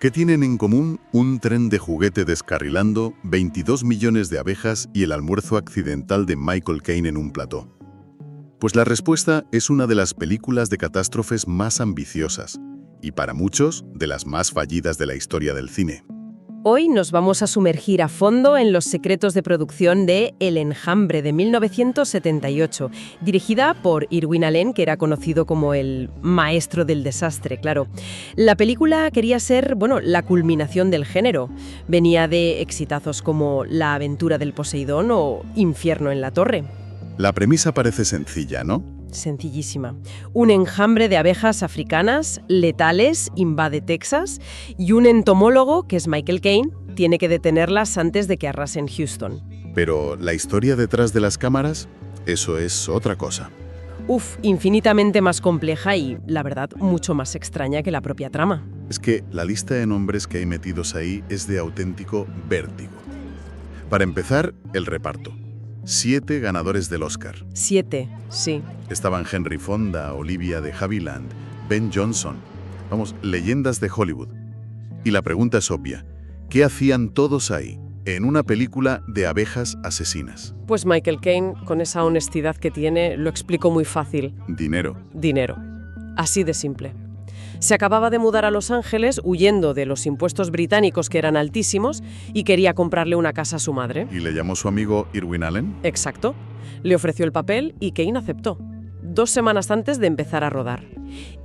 ¿Qué tienen en común un tren de juguete descarrilando, 22 millones de abejas y el almuerzo accidental de Michael Caine en un plató? Pues la respuesta es una de las películas de catástrofes más ambiciosas y para muchos de las más fallidas de la historia del cine. Hoy nos vamos a sumergir a fondo en los secretos de producción de El Enjambre de 1978, dirigida por Irwin Allen, que era conocido como el maestro del desastre, claro. La película quería ser, la culminación del género. Venía de exitazos como La aventura del Poseidón o Infierno en la torre. La premisa parece sencilla, ¿no? Sencillísima. Un enjambre de abejas africanas, letales, invade Texas y un entomólogo, que es Michael Caine, tiene que detenerlas antes de que arrasen Houston. Pero la historia detrás de las cámaras, eso es otra cosa. Infinitamente más compleja y, la verdad, mucho más extraña que la propia trama. Es que la lista de nombres que hay metidos ahí es de auténtico vértigo. Para empezar, el reparto. 7 ganadores del Oscar. 7, sí. Estaban Henry Fonda, Olivia de Havilland, Ben Johnson. Leyendas de Hollywood. Y la pregunta es obvia. ¿Qué hacían todos ahí, en una película de abejas asesinas? Pues Michael Caine, con esa honestidad que tiene, lo explicó muy fácil. Dinero. Dinero. Así de simple. Se acababa de mudar a Los Ángeles huyendo de los impuestos británicos que eran altísimos y quería comprarle una casa a su madre. ¿Y le llamó su amigo Irwin Allen? Exacto. Le ofreció el papel y Caine aceptó. 2 semanas antes de empezar a rodar.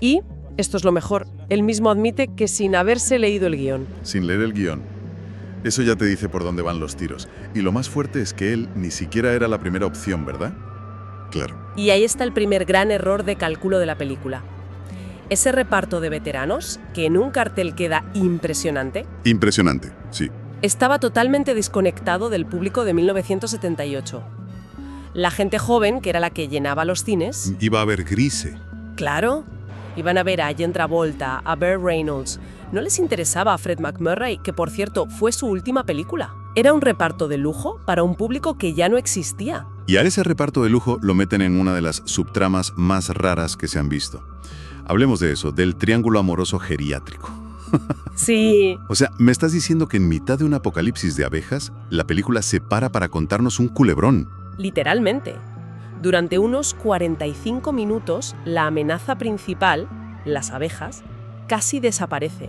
Y, esto es lo mejor, él mismo admite que sin haberse leído el guión. Sin leer el guión. Eso ya te dice por dónde van los tiros. Y lo más fuerte es que él ni siquiera era la primera opción, ¿verdad? Claro. Y ahí está el primer gran error de cálculo de la película. Ese reparto de veteranos, que en un cartel queda impresionante... Impresionante, sí. Estaba totalmente desconectado del público de 1978. La gente joven, que era la que llenaba los cines... Iba a ver Grise. Claro. Iban a ver a John Travolta, a Burt Reynolds. No les interesaba a Fred MacMurray, que por cierto fue su última película. Era un reparto de lujo para un público que ya no existía. Y a ese reparto de lujo lo meten en una de las subtramas más raras que se han visto. Hablemos de eso, del triángulo amoroso geriátrico. Sí. O sea, ¿me estás diciendo que en mitad de un apocalipsis de abejas, la película se para contarnos un culebrón? Literalmente. Durante unos 45 minutos, la amenaza principal, las abejas, casi desaparece.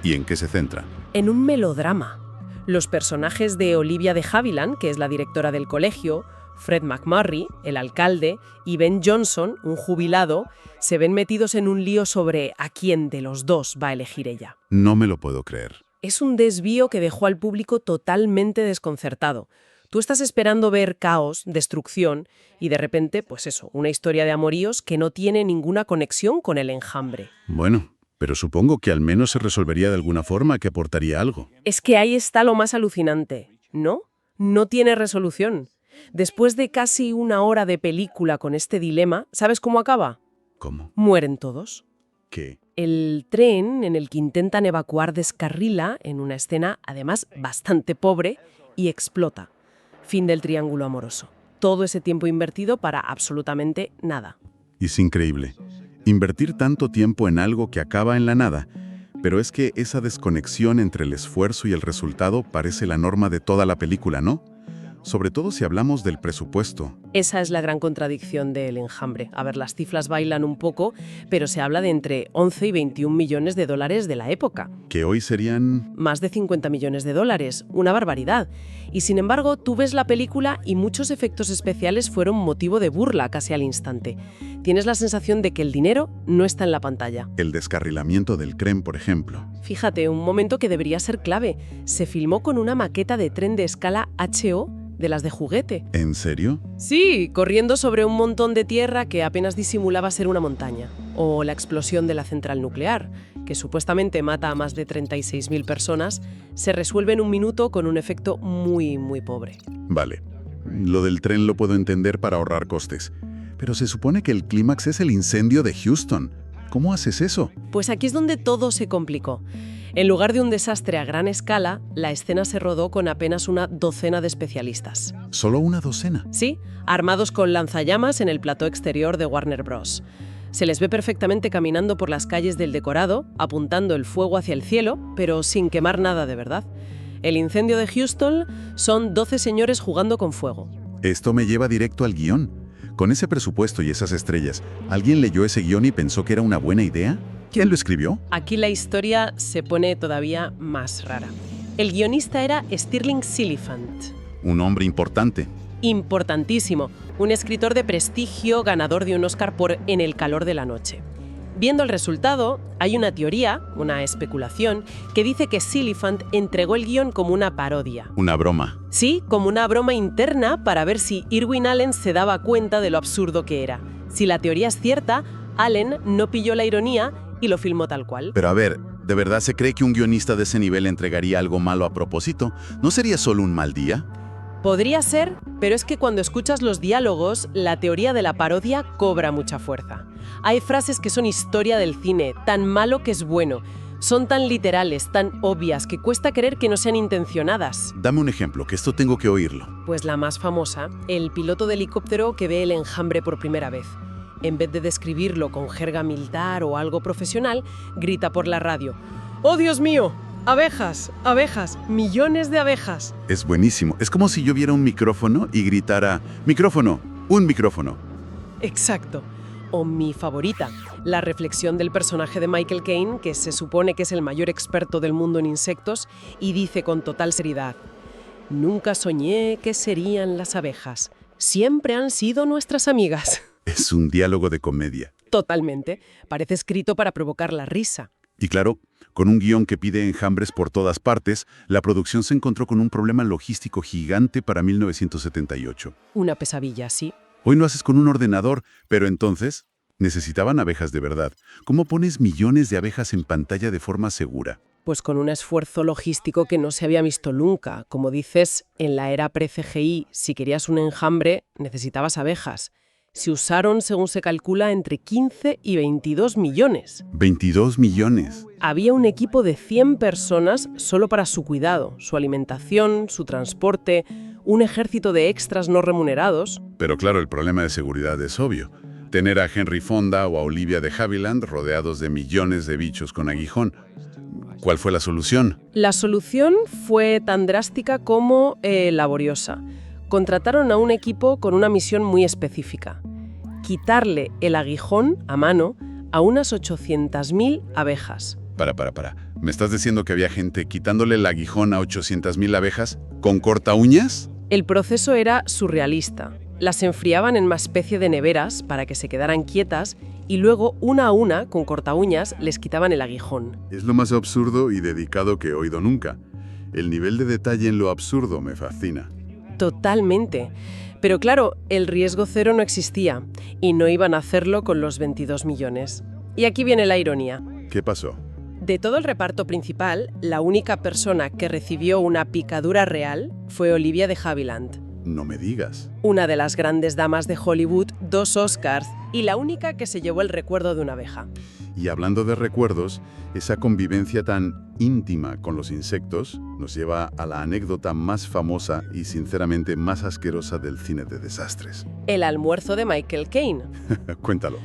¿Y en qué se centra? En un melodrama. Los personajes de Olivia de Havilland, que es la directora del colegio, Fred MacMurray, el alcalde, y Ben Johnson, un jubilado, se ven metidos en un lío sobre a quién de los dos va a elegir ella. No me lo puedo creer. Es un desvío que dejó al público totalmente desconcertado. Tú estás esperando ver caos, destrucción, y de repente, una historia de amoríos que no tiene ninguna conexión con el enjambre. Bueno, pero supongo que al menos se resolvería de alguna forma, que aportaría algo. Es que ahí está lo más alucinante, ¿no? No tiene resolución. Después de casi 1 hora de película con este dilema, ¿sabes cómo acaba? ¿Cómo? Mueren todos. ¿Qué? El tren en el que intentan evacuar descarrila en una escena, además, bastante pobre, y explota. Fin del triángulo amoroso. Todo ese tiempo invertido para absolutamente nada. Y es increíble. Invertir tanto tiempo en algo que acaba en la nada, pero es que esa desconexión entre el esfuerzo y el resultado parece la norma de toda la película, ¿no? Sobre todo si hablamos del presupuesto. Esa es la gran contradicción del enjambre. A ver, las cifras bailan un poco, pero se habla de entre 11 y 21 millones de dólares de la época. Que hoy serían... Más de 50 millones de dólares. Una barbaridad. Y sin embargo, tú ves la película y muchos efectos especiales fueron motivo de burla casi al instante. Tienes la sensación de que el dinero no está en la pantalla. El descarrilamiento del tren, por ejemplo. Fíjate, un momento que debería ser clave. Se filmó con una maqueta de tren de escala HO de las de juguete. ¿En serio? Sí, corriendo sobre un montón de tierra que apenas disimulaba ser una montaña. O la explosión de la central nuclear, que supuestamente mata a más de 36.000 personas, se resuelve en 1 minuto con un efecto muy, muy pobre. Vale. Lo del tren lo puedo entender para ahorrar costes. Pero se supone que el clímax es el incendio de Houston. ¿Cómo haces eso? Pues aquí es donde todo se complicó. En lugar de un desastre a gran escala, la escena se rodó con apenas una docena de especialistas. ¿Solo una docena? Sí, armados con lanzallamas en el plató exterior de Warner Bros. Se les ve perfectamente caminando por las calles del decorado, apuntando el fuego hacia el cielo, pero sin quemar nada de verdad. El incendio de Houston son 12 señores jugando con fuego. Esto me lleva directo al guión. Con ese presupuesto y esas estrellas, ¿alguien leyó ese guión y pensó que era una buena idea? ¿Quién lo escribió? Aquí la historia se pone todavía más rara. El guionista era Stirling Silliphant. Un hombre importante. Importantísimo, un escritor de prestigio ganador de un Oscar por En el calor de la noche. Viendo el resultado, hay una teoría, una especulación, que dice que Silliphant entregó el guión como una parodia. Una broma. Sí, como una broma interna para ver si Irwin Allen se daba cuenta de lo absurdo que era. Si la teoría es cierta, Allen no pilló la ironía y lo filmó tal cual. Pero a ver, ¿de verdad se cree que un guionista de ese nivel entregaría algo malo a propósito? ¿No sería solo un mal día? Podría ser, pero es que cuando escuchas los diálogos, la teoría de la parodia cobra mucha fuerza. Hay frases que son historia del cine, tan malo que es bueno. Son tan literales, tan obvias, que cuesta creer que no sean intencionadas. Dame un ejemplo, que esto tengo que oírlo. Pues la más famosa, el piloto de helicóptero que ve el enjambre por primera vez. En vez de describirlo con jerga militar o algo profesional, grita por la radio: ¡Oh, Dios mío! ¡Abejas! ¡Abejas! ¡Millones de abejas! Es buenísimo. Es como si yo viera un micrófono y gritara: ¡Micrófono! ¡Un micrófono! Exacto. O mi favorita, la reflexión del personaje de Michael Caine, que se supone que es el mayor experto del mundo en insectos, y dice con total seriedad: «Nunca soñé que serían las abejas. Siempre han sido nuestras amigas». Es un diálogo de comedia. Totalmente. Parece escrito para provocar la risa. Y claro, con un guión que pide enjambres por todas partes, la producción se encontró con un problema logístico gigante para 1978. Una pesadilla, sí. Hoy lo haces con un ordenador, pero entonces necesitaban abejas de verdad. ¿Cómo pones millones de abejas en pantalla de forma segura? Pues con un esfuerzo logístico que no se había visto nunca. Como dices, en la era pre-CGI, si querías un enjambre, necesitabas abejas. Se usaron, según se calcula, entre 15 y 22 millones. 22 millones. Había un equipo de 100 personas solo para su cuidado, su alimentación, su transporte, un ejército de extras no remunerados. Pero claro, el problema de seguridad es obvio. Tener a Henry Fonda o a Olivia de Havilland rodeados de millones de bichos con aguijón. ¿Cuál fue la solución? La solución fue tan drástica como laboriosa. Contrataron a un equipo con una misión muy específica: quitarle el aguijón a mano a unas 800.000 abejas. Para. ¿Me estás diciendo que había gente quitándole el aguijón a 800.000 abejas con corta uñas? El proceso era surrealista. Las enfriaban en una especie de neveras para que se quedaran quietas y luego, una a una, con corta uñas, les quitaban el aguijón. Es lo más absurdo y dedicado que he oído nunca. El nivel de detalle en lo absurdo me fascina. Totalmente. Pero claro, el riesgo cero no existía y no iban a hacerlo con los 22 millones. Y aquí viene la ironía. ¿Qué pasó? De todo el reparto principal, la única persona que recibió una picadura real fue Olivia de Havilland. No me digas. Una de las grandes damas de Hollywood, 2 Oscars, y la única que se llevó el recuerdo de una abeja. Y hablando de recuerdos, esa convivencia tan íntima con los insectos nos lleva a la anécdota más famosa y sinceramente más asquerosa del cine de desastres. El almuerzo de Michael Caine. Cuéntalo.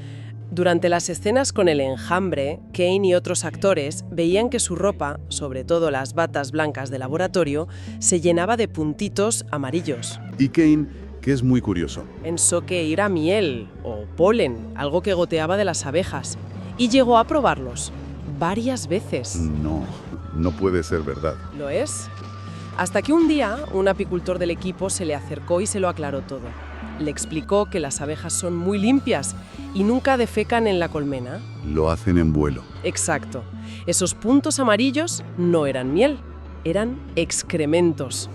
Durante las escenas con el enjambre, Caine y otros actores veían que su ropa, sobre todo las batas blancas de laboratorio, se llenaba de puntitos amarillos. Y Caine, que es muy curioso. Pensó que era miel o polen, algo que goteaba de las abejas, y llegó a probarlos varias veces. No puede ser verdad. ¿Lo es? Hasta que un día, un apicultor del equipo se le acercó y se lo aclaró todo. Le explicó que las abejas son muy limpias y nunca defecan en la colmena. Lo hacen en vuelo. Exacto. Esos puntos amarillos no eran miel, eran excrementos.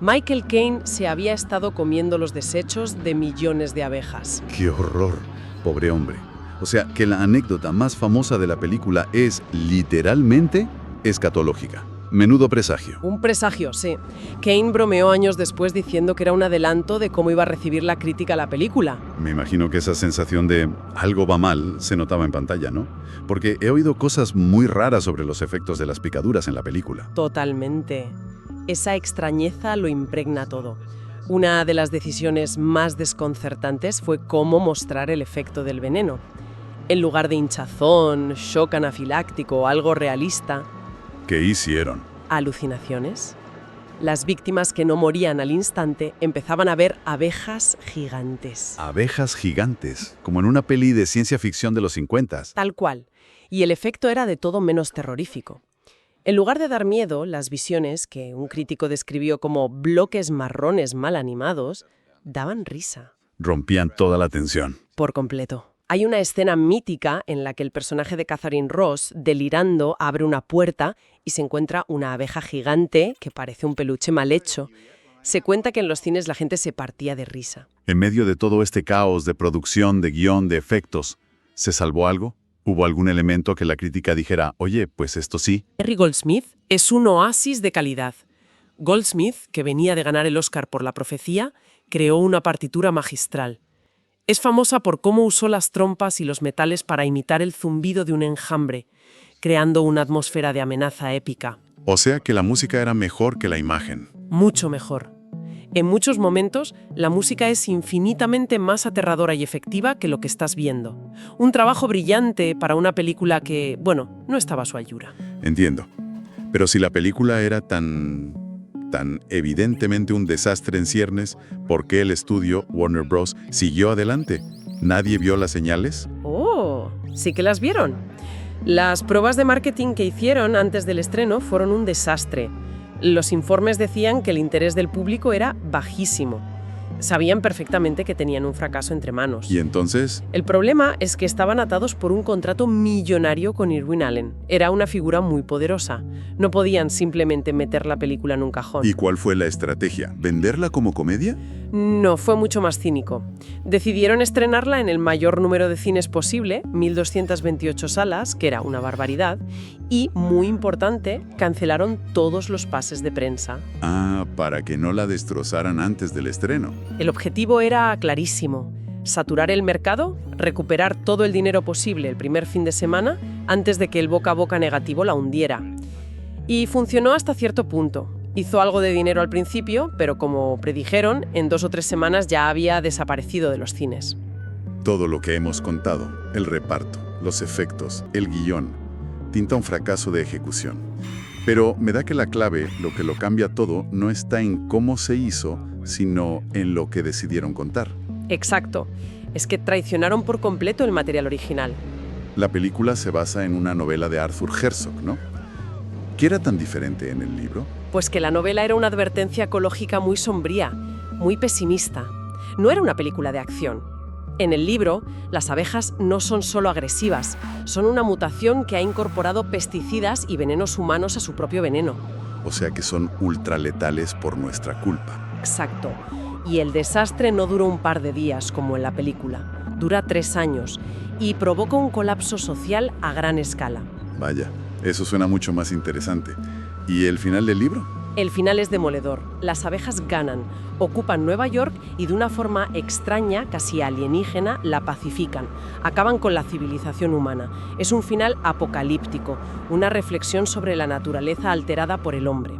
Michael Caine se había estado comiendo los desechos de millones de abejas. ¡Qué horror! Pobre hombre. O sea, que la anécdota más famosa de la película es literalmente escatológica. Menudo presagio. Un presagio, sí. Caine bromeó años después diciendo que era un adelanto de cómo iba a recibir la crítica la película. Me imagino que esa sensación de algo va mal se notaba en pantalla, ¿no? Porque he oído cosas muy raras sobre los efectos de las picaduras en la película. Totalmente. Esa extrañeza lo impregna todo. Una de las decisiones más desconcertantes fue cómo mostrar el efecto del veneno. En lugar de hinchazón, shock anafiláctico o algo realista, ¿Qué hicieron? alucinaciones. Las víctimas que no morían al instante empezaban a ver abejas gigantes. Abejas gigantes, como en una peli de ciencia ficción de los 50. Tal cual. Y el efecto era de todo menos terrorífico. En lugar de dar miedo, las visiones, que un crítico describió como bloques marrones mal animados, daban risa. Rompían toda la tensión. Por completo. Hay una escena mítica en la que el personaje de Catherine Ross, delirando, abre una puerta y se encuentra una abeja gigante que parece un peluche mal hecho. Se cuenta que en los cines la gente se partía de risa. En medio de todo este caos de producción, de guión, de efectos, ¿se salvó algo? ¿Hubo algún elemento que la crítica dijera, oye, pues esto sí? Henry Goldsmith es un oasis de calidad. Goldsmith, que venía de ganar el Oscar por La profecía, creó una partitura magistral. Es famosa por cómo usó las trompas y los metales para imitar el zumbido de un enjambre, creando una atmósfera de amenaza épica. O sea que la música era mejor que la imagen. Mucho mejor. En muchos momentos, la música es infinitamente más aterradora y efectiva que lo que estás viendo. Un trabajo brillante para una película que, bueno, no estaba a su altura. Entiendo. Pero si la película era tan evidentemente un desastre en ciernes, ¿por qué el estudio Warner Bros. Siguió adelante? ¿Nadie vio las señales? ¡Oh! Sí que las vieron. Las pruebas de marketing que hicieron antes del estreno fueron un desastre. Los informes decían que el interés del público era bajísimo. Sabían perfectamente que tenían un fracaso entre manos. ¿Y entonces? El problema es que estaban atados por un contrato millonario con Irwin Allen. Era una figura muy poderosa. No podían simplemente meter la película en un cajón. ¿Y cuál fue la estrategia? ¿Venderla como comedia? No, fue mucho más cínico. Decidieron estrenarla en el mayor número de cines posible, 1.228 salas, que era una barbaridad, y, muy importante, cancelaron todos los pases de prensa. Ah, para que no la destrozaran antes del estreno. El objetivo era clarísimo: saturar el mercado, recuperar todo el dinero posible el primer fin de semana antes de que el boca a boca negativo la hundiera. Y funcionó hasta cierto punto. Hizo algo de dinero al principio, pero como predijeron, en 2 o 3 semanas ya había desaparecido de los cines. Todo lo que hemos contado, el reparto, los efectos, el guión, tinta un fracaso de ejecución. Pero me da que la clave, lo que lo cambia todo, no está en cómo se hizo, sino en lo que decidieron contar. Exacto. Es que traicionaron por completo el material original. La película se basa en una novela de Arthur Herzog, ¿no? ¿Qué era tan diferente en el libro? Pues que la novela era una advertencia ecológica muy sombría, muy pesimista. No era una película de acción. En el libro, las abejas no son solo agresivas, son una mutación que ha incorporado pesticidas y venenos humanos a su propio veneno. O sea que son ultraletales por nuestra culpa. Exacto. Y el desastre no duró un par de días, como en la película. Dura 3 años y provoca un colapso social a gran escala. Vaya, eso suena mucho más interesante. ¿Y el final del libro? El final es demoledor. Las abejas ganan, ocupan Nueva York y de una forma extraña, casi alienígena, la pacifican. Acaban con la civilización humana. Es un final apocalíptico, una reflexión sobre la naturaleza alterada por el hombre.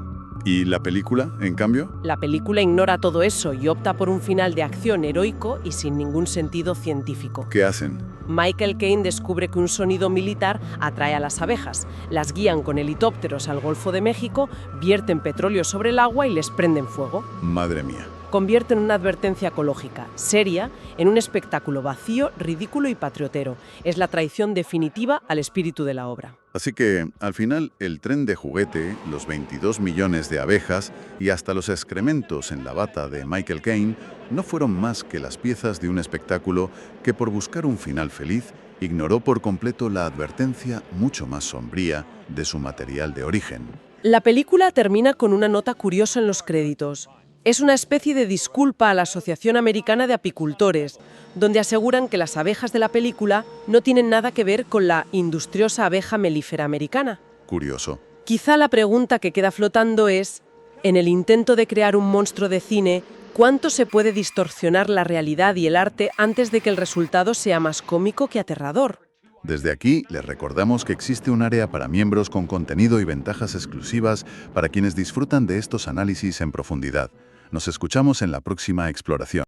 ¿Y la película, en cambio? La película ignora todo eso y opta por un final de acción heroico y sin ningún sentido científico. ¿Qué hacen? Michael Caine descubre que un sonido militar atrae a las abejas, las guían con helicópteros al Golfo de México, vierten petróleo sobre el agua y les prenden fuego. Madre mía. Convierten una advertencia ecológica, seria, en un espectáculo vacío, ridículo y patriotero. Es la traición definitiva al espíritu de la obra. Así que, al final, el tren de juguete, los 22 millones de abejas y hasta los excrementos en la bata de Michael Caine no fueron más que las piezas de un espectáculo que, por buscar un final feliz, ignoró por completo la advertencia mucho más sombría de su material de origen. La película termina con una nota curiosa en los créditos. Es una especie de disculpa a la Asociación Americana de Apicultores, donde aseguran que las abejas de la película no tienen nada que ver con la industriosa abeja melífera americana. Curioso. Quizá la pregunta que queda flotando es, en el intento de crear un monstruo de cine, ¿cuánto se puede distorsionar la realidad y el arte antes de que el resultado sea más cómico que aterrador? Desde aquí, les recordamos que existe un área para miembros con contenido y ventajas exclusivas para quienes disfrutan de estos análisis en profundidad. Nos escuchamos en la próxima exploración.